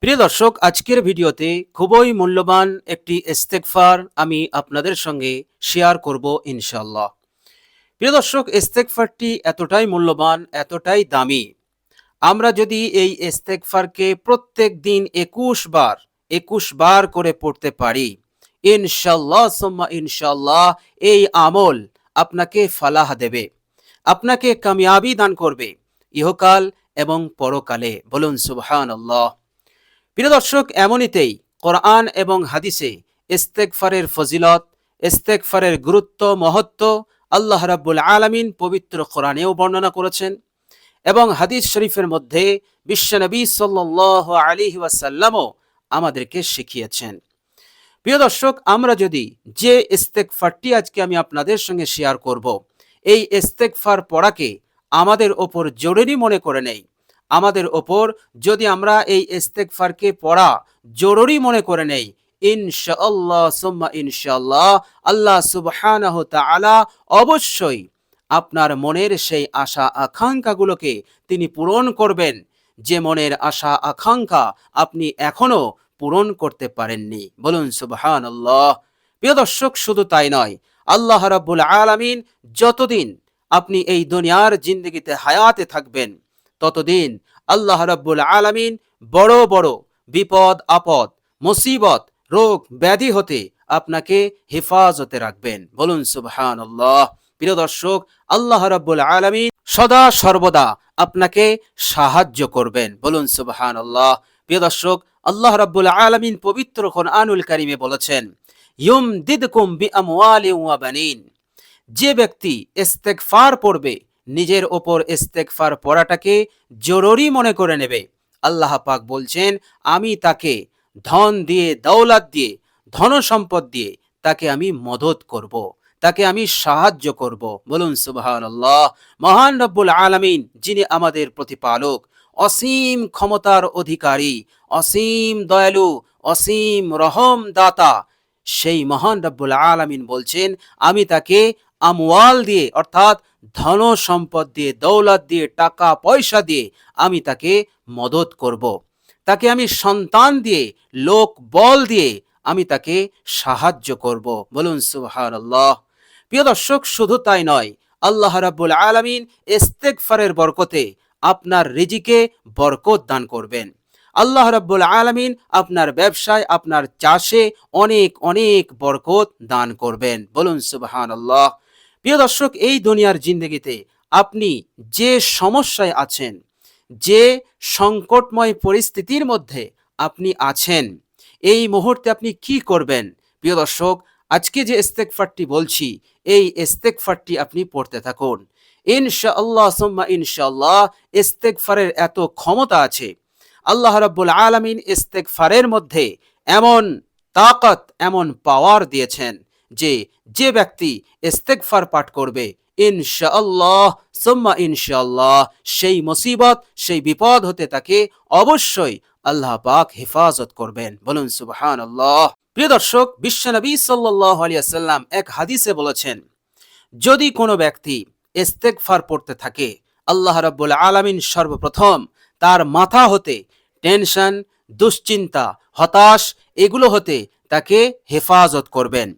প্রিয় দর্শক, আজকের ভিডিওতে খুবই মূল্যবান একটি ইস্তেগফার আমি আপনাদের সঙ্গে শেয়ার করব ইনশাআল্লাহ। প্রিয় দর্শক, ইস্তেগফারটি এতটাই মূল্যবান, এতটাই দামি। আমরা যদি এই ইস্তেগফারকে প্রত্যেক দিন 21 বার করে পড়তে পারি, ইনশাআল্লাহ সুম্মা ইনশাআল্লাহ এই আমল আপনাকে ফালাহ দেবে, আপনাকে কামিয়াবি দান করবে ইহকাল এবং পরকালে। বলুন সুবহানাল্লাহ। প্রিয় দর্শক, এমনিতেই কোরআন এবং হাদিসে ইস্তেগফারের ফজিলত, ইস্তেগফারের গুরুত্ব, মহত্ব আল্লাহ রাব্বুল আলামিন পবিত্র কোরআনেও বর্ণনা করেছেন এবং হাদিস শরীফের মধ্যে বিশ্বনবী সাল্লাল্লাহু আলাইহি ওয়াসাল্লামও আমাদেরকে শিখিয়েছেন। প্রিয় দর্শক, আমরা যদি যে ইস্তেগফারটি আজকে আমি আপনাদের সঙ্গে শেয়ার করব, এই ইস্তেগফার পড়াকে আমাদের ওপর জরুরি মনে করে নেই, আমাদের ওপর যদি আমরা এই ইস্তেগফারকে পড়া জরুরি মনে করে নেই, ইনশাআল্লাহ সুম্মা ইনশাআল্লাহ আল্লাহ সুবহানাহু তাআলা অবশ্যই আপনার মনের সেই আশা আকাঙ্ক্ষাগুলোকে তিনি পূরণ করবেন, যে মনের আশা আকাঙ্ক্ষা আপনি এখনো পূরণ করতে পারেননি। বলুন সুবহানাল্লাহ। প্রিয় দর্শক, শুধু তাই নয়, আল্লাহ রাব্বুল আলামিন যতদিন আপনি এই দুনিয়ার জিন্দেগিতে হায়াতে থাকবেন, ততদিন আল্লাহ রাব্বুল আলামিন বড় বড় বিপদ আপদ, মুসিবত, রোগ ব্যাধি হতে আপনাকে হেফাজতে রাখবেন। বলুন সুবহানাল্লাহ। প্রিয় দর্শক, আল্লাহ রাব্বুল আলামিন সদা সর্বদা আপনাকে সাহায্য করবেন। বলুন সুবহানাল্লাহ। প্রিয় দর্শক, আল্লাহ রাব্বুল আলামিন পবিত্র কোরআনুল কারীমে বলেছেন, ইউমদিদকুম বিআমওয়ালিন ওয়া বানিন। যে ব্যক্তি ইস্তেগফার পড়বে, নিজের ওপর ইস্তেগফার পড়াটাকে জরুরি মনে করে নেবে, আল্লাহ পাক বলছেন আমি তাকে ধন দিয়ে, দৌলত দিয়ে, ধন সম্পদ দিয়ে তাকে আমি মদত করব, তাকে আমি সাহায্য করব। বলুন সুবহানাল্লাহ। মহান রব্বুল আলামিন, যিনি আমাদের প্রতিপালক, অসীম ক্ষমতার অধিকারী, অসীম দয়ালু, অসীম রহম দাতা, সেই মহান রব্বুল আলামিন বলছেন আমি তাকে আমওয়াল দিয়ে, অর্থাৎ ধন সম্পদ দিয়ে, দৌলত দিয়ে, টাকা পয়সা দিয়ে আমি তাকে মদত করব, তাকে আমি সন্তান দিয়ে, লোক বল দিয়ে আমি তাকে সাহায্য করব। বলুন সুবহানাল্লাহ। প্রিয় দর্শক, শুধু তাই নয়, আল্লাহ রাব্বুল আলামিন ইস্তেগফারের বরকতে আপনার রিজিকে বরকত দান করবেন। আল্লাহ রাব্বুল আলামিন আপনার ব্যবসায়, আপনার চাষে অনেক অনেক বরকত দান করবেন। বলুন সুবহানাল্লাহ। প্রিয় দর্শক, এই দুনিয়ার জিন্দেগিতে আপনি যে সমস্যায় আছেন, যে সংকটময় পরিস্থিতির মধ্যে আপনি আছেন, এই মুহূর্তে আপনি কি করবেন? প্রিয় দর্শক, আজকে যে ইস্তেগফারটি বলছি, এই ইস্তেগফারটি আপনি পড়তে থাকুন। ইনশাআল্লাহ সুম্মা ইনশাআল্লাহ ইস্তেগফারের এত ক্ষমতা আছে। আল্লাহ রাব্বুল আলামিন ইস্তেগফারের মধ্যে এমন তাকত, এমন পাওয়ার দিয়েছেন যে যে ব্যক্তি ইস্তেগফার পাঠ করবে, ইনশাআল্লাহ সুম্মা ইনশাআল্লাহ সেই মুসিবত, সেই বিপদ হতে তাকে অবশ্যই আল্লাহ পাক হেফাজত করবেন। বলুন সুবহানাল্লাহ। প্রিয় দর্শক, বিশ্বনবী সাল্লাল্লাহু আলাইহি ওয়াসাল্লাম এক হাদিসে বলেছেন, যদি কোনো ব্যক্তি ইস্তেগফার পড়তে থাকে, আল্লাহ রাব্বুল আলামিন সর্বপ্রথম তার মাথা হতে টেনশন, দুশ্চিন্তা, হতাশ এগুলো হতে তাকে হেফাজত করবেন।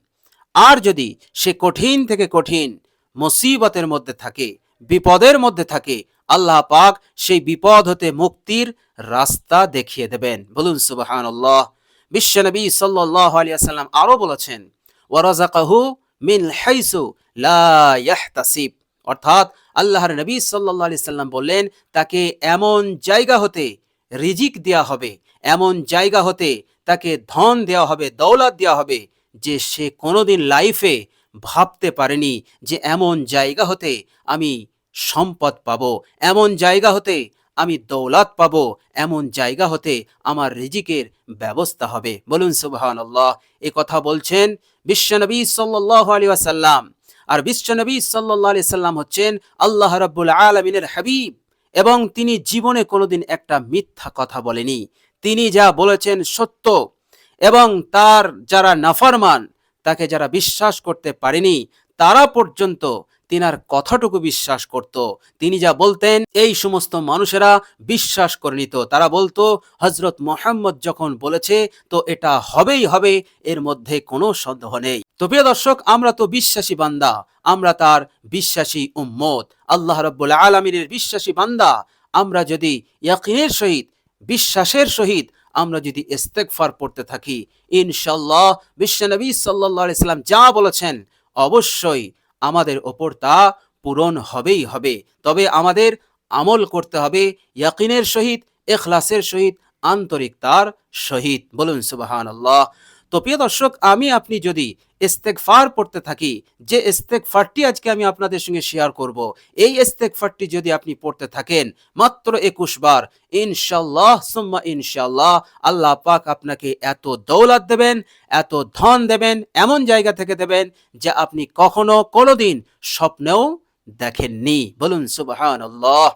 আর যদি সে কঠিন থেকে কঠিন মুসিবতের মধ্যে থাকে, বিপদের মধ্যে থাকে, আল্লাহ পাক সেই বিপদ হতে মুক্তির রাস্তা দেখিয়ে দেবেন। বলুন সুবহানাল্লাহ। বিশ্বনবী সাল্লাল্লাহু আলাইহি ওয়াসাল্লাম আরো বলেছেন, ওয়ারাযাকাহু মিন হাইসু লা ইয়াহতাসিব, অর্থাৎ আল্লাহর নবী সাল্লাল্লাহু আলাইহি সাল্লাম বললেন, তাকে এমন জায়গা হতে রিজিক দেয়া হবে, এমন জায়গা হতে তাকে ধন দেওয়া হবে, দৌলত দেওয়া হবে, যে সে কোনোদিন লাইফে ভাবতে পারেনি যে এমন জায়গা হতে আমি সম্পদ পাবো, এমন জায়গা হতে আমি দৌলত পাবো, এমন জায়গা হতে আমার রিজিকের ব্যবস্থা হবে। বলুন সুবহানাল্লাহ। এ কথা বলছেন বিশ্বনবী সাল্লাল্লাহু আলাইহি ওয়াসাল্লাম। আর বিশ্বনবী সাল্লাল্লাহু আলাইহি সাল্লাম হচ্ছেন আল্লাহ রাব্বুল আলামিনের হাবিব, এবং তিনি জীবনে কোনোদিন একটা মিথ্যা কথা বলেনি। তিনি যা বলেছেন সত্য, এবং তার যারা নাফরমান, তাকে যারা বিশ্বাস করতে পারেনি, তারা পর্যন্ত তিনার কথাটুকু বিশ্বাস করত। তিনি যা বলতেন এই সমস্ত মানুষেরা বিশ্বাস করে নিত। তারা বলতো হযরত মুহাম্মদ যখন বলেছে তো এটা হবেই হবে, এর মধ্যে কোনো সন্দেহ নেই। তো প্রিয় দর্শক, আমরা তো বিশ্বাসী বান্দা, আমরা তার বিশ্বাসী উম্মত, আল্লাহ রাব্বুল আলামিনের বিশ্বাসী বান্দা। আমরা যদি ইয়াকিনের সহিত, বিশ্বাসের সহিত আমরা যদি ইস্তেগফার পড়তে থাকি, ইনশাআল্লাহ বিশ্বনবী সাল্লাল্লাহু আলাইহি সাল্লাম যা বলেছেন অবশ্যই আমাদের ওপর তা পূরণ হবেই হবে। তবে আমাদের আমল করতে হবে ইয়াকিনের সহিত, ইখলাসের সহিত, আন্তরিকতার সহিত। বলুন সুবহানাল্লাহ। তো প্রিয় দর্শক, আমি আপনি যদি ইস্তেগফার পড়তে থাকি, যে ইস্তেগফারটি আজকে আমি আপনাদের সঙ্গে শেয়ার করব, এই ইস্তেগফারটি যদি আপনি পড়তে থাকেন মাত্র 21 বার, ইনশাআল্লাহ সুম্মা ইনশাআল্লাহ আল্লাহ পাক আপনাকে এত দৌলত দেবেন, এত ধন দেবেন, এমন জায়গা থেকে দেবেন যে আপনি কখনো কোনোদিন স্বপ্নেও দেখেননি। বলুন সুবহানাল্লাহ।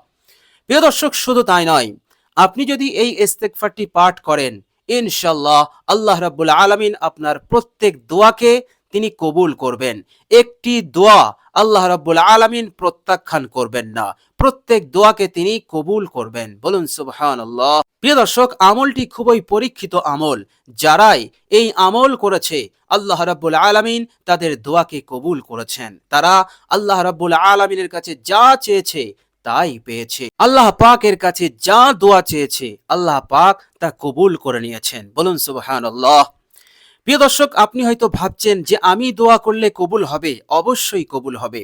প্রিয় দর্শক, শুধু তাই নয়, আপনি যদি এই ইস্তেগফারটি পাঠ করেন, ইনশাআল্লাহ আল্লাহ রাব্বুল আলামিন আপনার প্রত্যেক দোয়াকে তিনি কবুল করবেন। একটি দোয়া আল্লাহ রাব্বুল আলামিন প্রত্যাখ্যান করবেন না, প্রত্যেক দোয়াকে তিনি কবুল করবেন। বলুন সুবহানাল্লাহ। প্রিয় দর্শক, আমলটি খুবই পরীক্ষিত আমল। যারাই এই আমল করেছে আল্লাহ রাব্বুল আলামিন তাদের দোয়াকে কবুল করেছেন। তারা আল্লাহ রাব্বুল আলামিনের কাছে যা চেয়েছে তাই পেয়েছে। আল্লাহ পাকের কাছে যা দোয়া চেয়েছে আল্লাহ পাক তা কবুল করে নিয়েছেন। বলুন সুবহানাল্লাহ। প্রিয় দর্শক, আপনি হয়তো ভাবছেন যে আমি দোয়া করলে কবুল হবে। অবশ্যই কবুল হবে,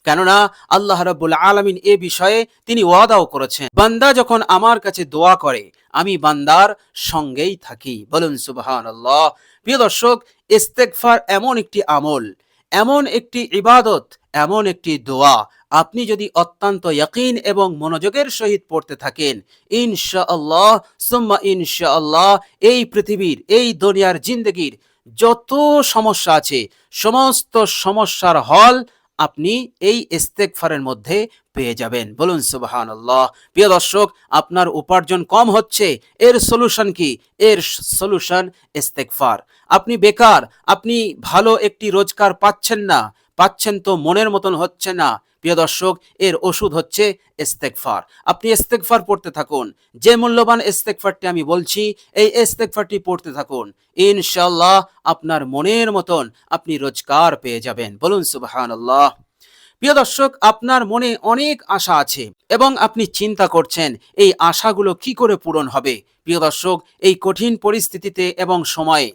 কেননা আল্লাহ রাব্বুল আলামিন এ বিষয়ে তিনি ওয়াদাও করেছেন, বান্দা যখন আমার কাছে দোয়া করে আমি বান্দার সঙ্গেই থাকি। বলুন সুবহানাল্লাহ। প্রিয় দর্শক, ইস্তেগফার এমন একটি আমল, এমন একটি ইবাদত, এমন একটি দোয়া, আপনি যদি অত্যন্ত ইয়াকিন এবং মনোযোগের সহিত পড়তে থাকেন, ইনশাআল্লাহ সুম্মা ইনশাআল্লাহ এই পৃথিবীর, এই দুনিয়ার জিন্দেগির যত সমস্যা আছে সমস্ত সমস্যার হল আপনি এই ইস্তেগফারের মধ্যে পেয়ে যাবেন। বলুন সুবহানাল্লাহ। প্রিয় দর্শক, আপনার উপার্জন কম হচ্ছে, এর সলিউশন কি? এর সলিউশন ইস্তেগফার। আপনি বেকার, আপনি ভালো একটি রোজগার পাচ্ছেন না, পাচ্ছেন তো মনের মতন হচ্ছে না। প্রিয় দর্শক, এর ওষুধ হচ্ছে ইস্তেগফার। আপনি ইস্তেগফার পড়তে থাকুন। যে মূল্যবান ইস্তেগফারটি আমি বলছি, এই ইস্তেগফারটি পড়তে থাকুন, ইনশাআল্লাহ আপনার মনের মতন আপনি রোজগার পেয়ে যাবেন। বলুন সুবহানাল্লাহ। প্রিয় দর্শক, আপনার মনে অনেক আশা আছে এবং আপনি চিন্তা করছেন এই আশাগুলো কি করে পূরণ হবে। প্রিয় দর্শক, এই কঠিন পরিস্থিতিতে এবং সময়ে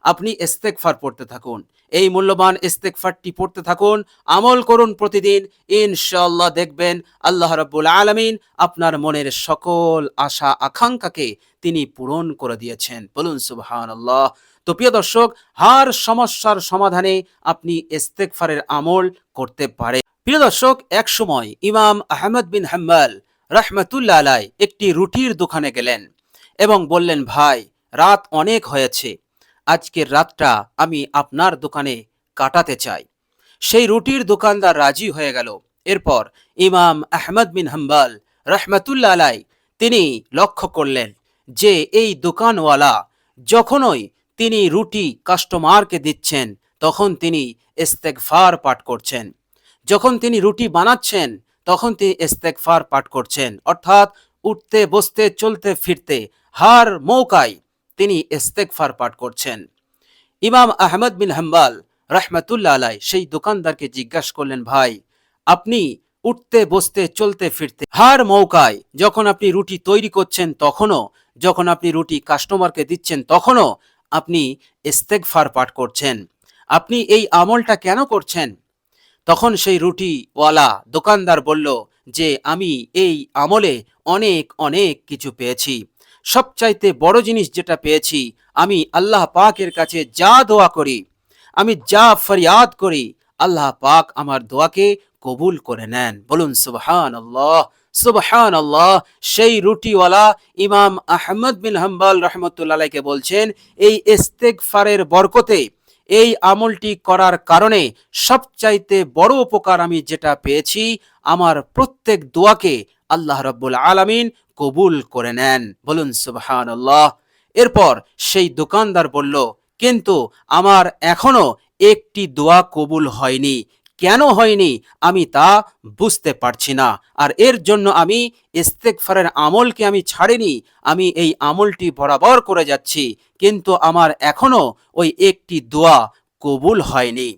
আপনি ইস্তেগফার পড়তে থাকুন, এই মূল্যবান ইস্তেগফারটি পড়তে থাকুন, আমল করুন প্রতিদিন, ইনশাআল্লাহ দেখবেন আল্লাহ রাব্বুল আলামিন আপনার মনের সকল আশা আকাঙ্ক্ষাকে তিনি পূরণ করে দিয়েছেন। বলুন সুবহানাল্লাহ। তো প্রিয় দর্শক, হার সমস্যার সমাধানে আপনি ইস্তেগফারের আমল করতে পারেন। প্রিয় দর্শক, এক সময় ইমাম আহমদ বিন হাম্বল রাহমাতুল্লাহ আলাইহি একটি রুটির দোকানে গেলেন এবং বললেন, ভাই, রাত অনেক হয়েছে, আজকের রাতটা আমি আপনার দোকানে কাটাতে চাই। সেই রুটির দোকানদার রাজি হয়ে গেল। এরপর ইমাম আহমদ বিন হাম্বল রাহমাতুল্লাহ আলাইহি তিনি লক্ষ্য করলেন যে এই দোকানওয়ালা যখনই তিনি রুটি কাস্টমারকে দিচ্ছেন তখন তিনি ইস্তেগফার পাঠ করছেন, যখন তিনি রুটি বানাচ্ছেন তখন তিনি ইস্তেগফার পাঠ করছেন, অর্থাৎ উঠতে বসতে চলতে ফিরতে হার মৌকায় তিনি ইস্তেগফার পাঠ করছেন। ইমাম আহমদ বিন হাম্বল রাহমাতুল্লাহ আলাইহি সেই দোকানদারকে জিজ্ঞাসা করলেন, ভাই, আপনি উঠতে বসতে চলতে ফিরতে হার মৌকায় যখন আপনি রুটি তৈরি করছেন তখনও, যখন আপনি রুটি কাস্টমারকে দিচ্ছেন তখনও আপনি ইস্তেগফার পাঠ করছেন, আপনি এই আমলটা কেন করছেন? তখন সেই রুটিওয়ালা দোকানদার বলল যে আমি এই আমলে অনেক অনেক কিছু পেয়েছি। সবচাইতে বড় জিনিস যেটা পেয়েছি, আমি আল্লাহ পাকের কাছে যা দোয়া করি, আমি যা ফরিয়াদ করি, আল্লাহ পাক আমার দোয়াকে কবুল করে নেন। বলুন সুবহানাল্লাহ। সুবহানাল্লাহ। সেই রুটিওয়ালা ইমাম আহমদ বিন হাম্বল রাহমাতুল্লাহ আলাইহিকে বলছেন, এই ইস্তেগফারের বরকতে, এই আমলটি করার কারণে সবচাইতে বড় উপকার আমি যেটা পেয়েছি, আমার প্রত্যেক দোয়াকে আল্লাহ রাব্বুল আলামিন কবুল করে নেন। বলুন সুবহানাল্লাহ। এরপর সেই দোকানদার বলল, কিন্তু আমার এখনো একটি দোয়া কবুল হয়নি। কেন হয়নি আমি তা বুঝতে পারছি না। আর এর জন্য আমি ইস্তেগফারের আমলকে আমি ছাড়িনি, আমি এই আমলটি বরাবর করে যাচ্ছি, কিন্তু আমার এখনো ওই একটি দোয়া কবুল হয়নি।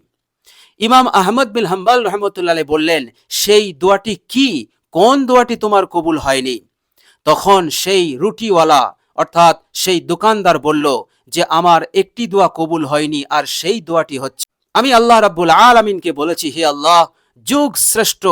ইমাম আহমদ বিন হাম্বল রহমতুল্লাহ আলাইহি বললেন, সেই দোয়াটি কি? কোন দোয়াটি তোমার কবুল হয়নি? তখন সেই রুটিওয়ালা অর্থাৎ সেই দোকানদার বলল যে আমার একটি দোয়া কবুল হয়নি, আর সেই দোয়াটি হচ্ছে, আমি আল্লাহ রাব্বুল আলামিনকে বলেছি, হে আল্লাহ, যুগ শ্রেষ্ঠ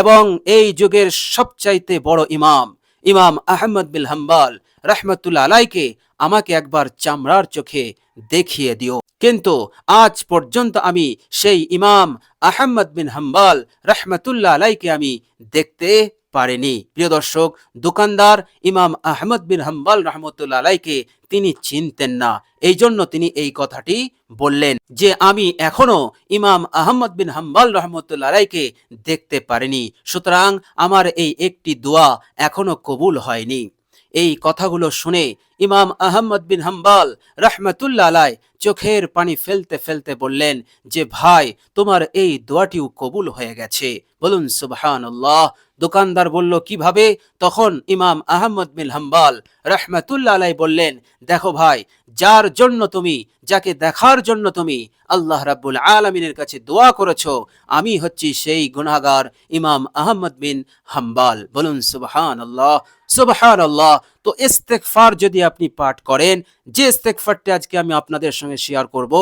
এবং এই যুগের সবচাইতে বড় ইমাম ইমাম আহমদ বিন হাম্বল রহমতুল্লাহ আলাইকে আমাকে একবার চামড়ার চোখে দেখিয়ে দিও। কিন্তু আজ পর্যন্ত আমি সেই ইমাম আহমদ বিন হাম্বল রহমতুল্লাহ আলাইকে আমি দেখতে পারেনি। প্রিয় দর্শক, দোকানদার ইমাম আহমদ বিন হাম্বল রহমতুল্লাহ আলাইকে তিনি চিনতেন না, এই জন্য তিনি এই কথাটি বললেন যে আমি এখনো ইমাম আহমদ বিন হাম্বল রহমতুল্লাহ আলাইকে দেখতে পারিনি, সুতরাং আমার এই একটি দোয়া এখনো কবুল হয়নি। এই কথাগুলো শুনে ইমাম আহমদ বিন হাম্বল রহমতুল্লাহ আলাই চোখের পানি ফেলতে ফেলতে বললেন যে ভাই, তোমার এই দোয়াটিও কবুল হয়ে গেছে। বলুন সুবহানাল্লাহ। দোকানদার বলল, কিভাবে? তখন ইমাম আহমদ বিন হাম্বল রহমতুল্লাহ আলাই বললেন, দেখো ভাই, যার জন্য তুমি, যাকে দেখার জন্য তুমি আল্লাহ রাব্বুল আলামিনের কাছে দোয়া করেছো, আমি হচ্ছি সেই গুনাহগার ইমাম আহমদ বিন হাম্বল। বলুন সুবহানাল্লাহ, সুবহানাল্লাহ। তো ইস্তেগফার যদি আপনি পাঠ করেন, যে ইস্তেগফারটি আজকে আমি আপনাদের সঙ্গে শেয়ার করব,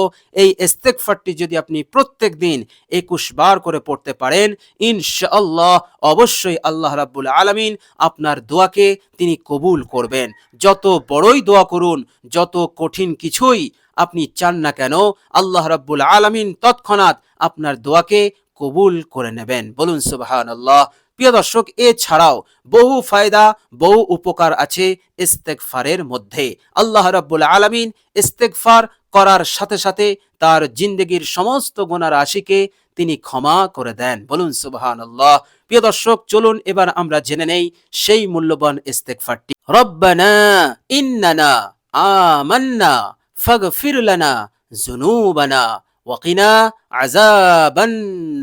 এই ইস্তেগফারটি যদি আপনি প্রত্যেক দিন 21 বার করে পড়তে পারেন, ইনশাআল্লাহ অবশ্যই আল্লাহ রাব্বুল আলামিন আপনার দোয়াকে তিনি কবুল করবেন। যত বড়ই দোয়া করুন, যত কঠিন কিছুই আপনি চান না কেন, আল্লাহ রাব্বুল আলামিন তৎক্ষণাৎ আপনার দোয়াকে কবুল করে নেবেন। বলুন সুবহানাল্লাহ। প্রিয় দর্শক, এছাড়াও বহু ফায়দা, বহু উপকার আছে ইস্তেগফারের মধ্যে। আল্লাহ রাব্বুল আলামিন ইস্তেগফার করার সাথে সাথে তার জিন্দেগির সমস্ত গুনাহ রাশিকে তিনি ক্ষমা করে দেন। বলুন সুবহানাল্লাহ। প্রিয় দর্শক, চলুন এবার আমরা জেনে নেই সেই মূল্যবান ইস্তেগফারটি। রব্বানা ইন্নানা আমান্না ফাগফির লানা যুনুবানা ওয়াকিনা আযাবান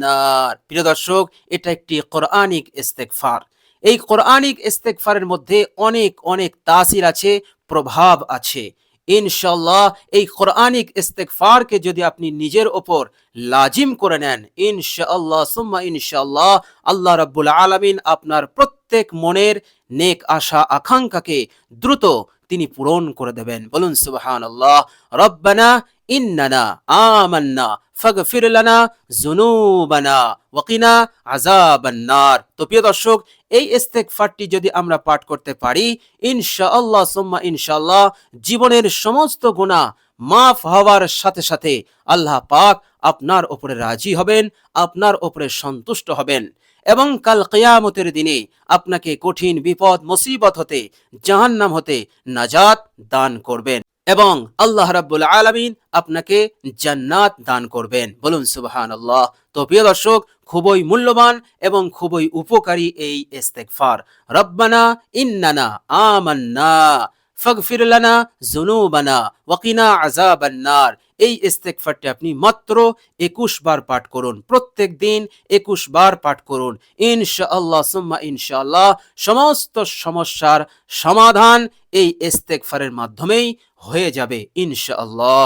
নার। প্রিয় দর্শক, এটা একটি কোরআনিক ইস্তেগফার। এই কোরআনিক ইস্তেগফারের মধ্যে অনেক অনেক তাসির আছে, প্রভাব আছে। ইনশাআল্লাহ এই কোরআনিক ইস্তেগফারকে যদি আপনি নিজের ওপর লাজিম করে নেন, ইনশাআল্লাহ সুম্মা ইনশাআল্লাহ, আল্লাহ রাব্বুল আলামিন আপনার প্রত্যেক মনের নেক আশা আকাঙ্ক্ষাকে দ্রুত তিনি পূরণ করে দেবেন। বলুন সুবহানাল্লাহ। রব্বানা ইন্নানা আমান্না ফাগফির লানা যুনুবানা ওয়াকিনা আযাবান নার। তো প্রিয় দর্শক, এই ইস্তেগফারটি যদি আমরা পাঠ করতে পারি, ইনশাআল্লাহ সুম্মা ইনশাআল্লাহ, জীবনের সমস্ত গুনাহ মাফ হওয়ার সাথে সাথে আল্লাহ পাক আপনার উপরে রাজি হবেন, আপনার উপরে সন্তুষ্ট হবেন, এবং কাল কিয়ামতের দিনে আপনাকে কঠিন বিপদ মুসিবত হতে, জাহান্নাম হতে নাজাত দান করবেন, এবং আল্লাহ রাব্বুল আলামিন আপনাকে জান্নাত দান করবেন। বলুন সুবহানাল্লাহ। তো প্রিয় দর্শক, খুবই মূল্যবান এবং খুবই উপকারী এই ইস্তেগফার। রব্বানা ইন্নানা আমান্না ফাগফির লানা যুনুবানা ওয়াকিনা আযাবান নার। এই ইস্তেগফারটি আপনি মাত্র 21 বার পাঠ করুন, প্রত্যেক দিন 21 বার পাঠ করুন। ইনশাআল্লাহ সুম্মা ইনশাআল্লাহ, সমস্ত সমস্যার সমাধান এই ইস্তেগফারের মাধ্যমেই হয়ে যাবে ইনশাআল্লাহ।